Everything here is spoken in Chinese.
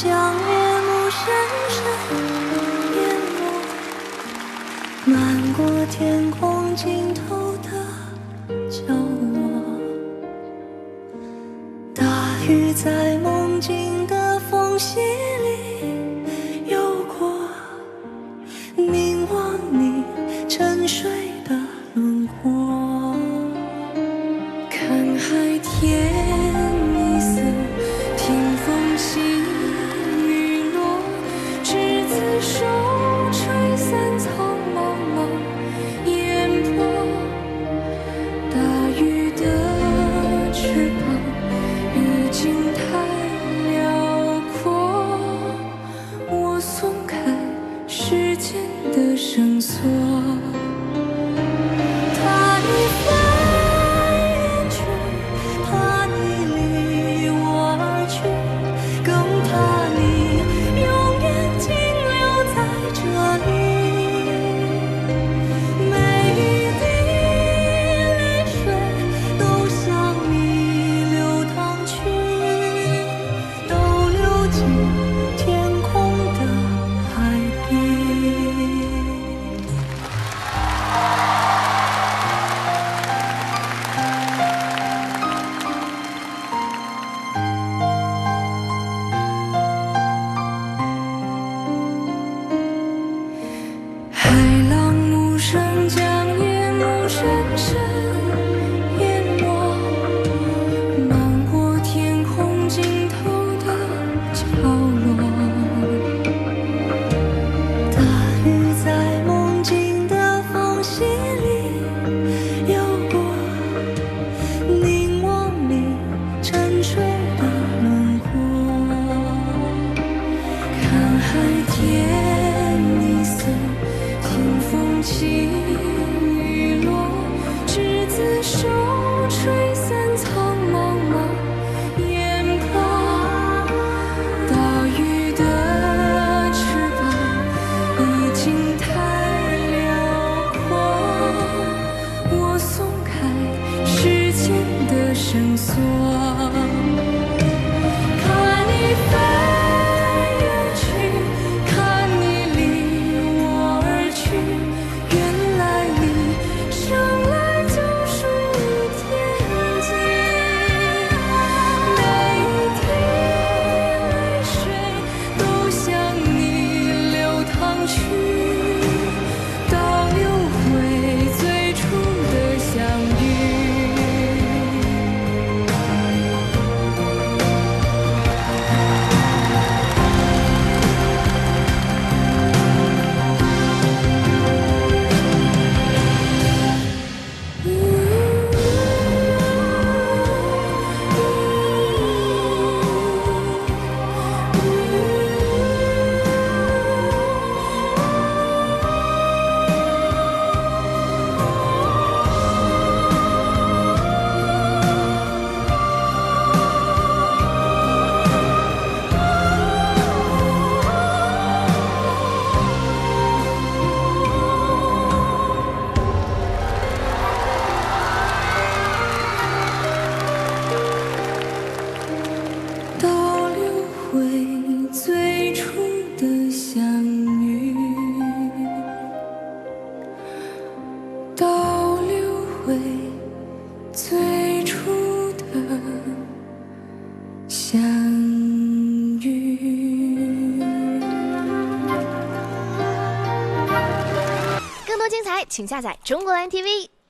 将夜幕深深淹没，漫过天空尽头的角落。大雨在梦境的缝隙里游过，凝望你沉睡的轮廓，看海天一色，听风起雨落，执子手，吹散苍茫茫烟波。大雨的翅膀已经太辽阔，我松开时间的绳索。怕你飞远去，怕你离我而去，更怕你永远停留在这里。每一滴泪水都向你流淌去，都流进天空的海底。海浪怒声将夜幕深深淹没，漫过天空尽头的角落。大雨在梦境的缝隙里游过，凝望你沉睡的轮廓，看海天一色，听风起雨落，执子手，吹散苍茫茫烟波。大雨的翅膀已经太辽阔，我松开时间的绳索。看你飞远去，看你离我而去，原来你生来就属于天际。每一滴泪水都向你流淌去，倒流回最初的相遇。倒流回最初的相遇，倒流回最初的相遇。更多精彩，请下载中国 NTV。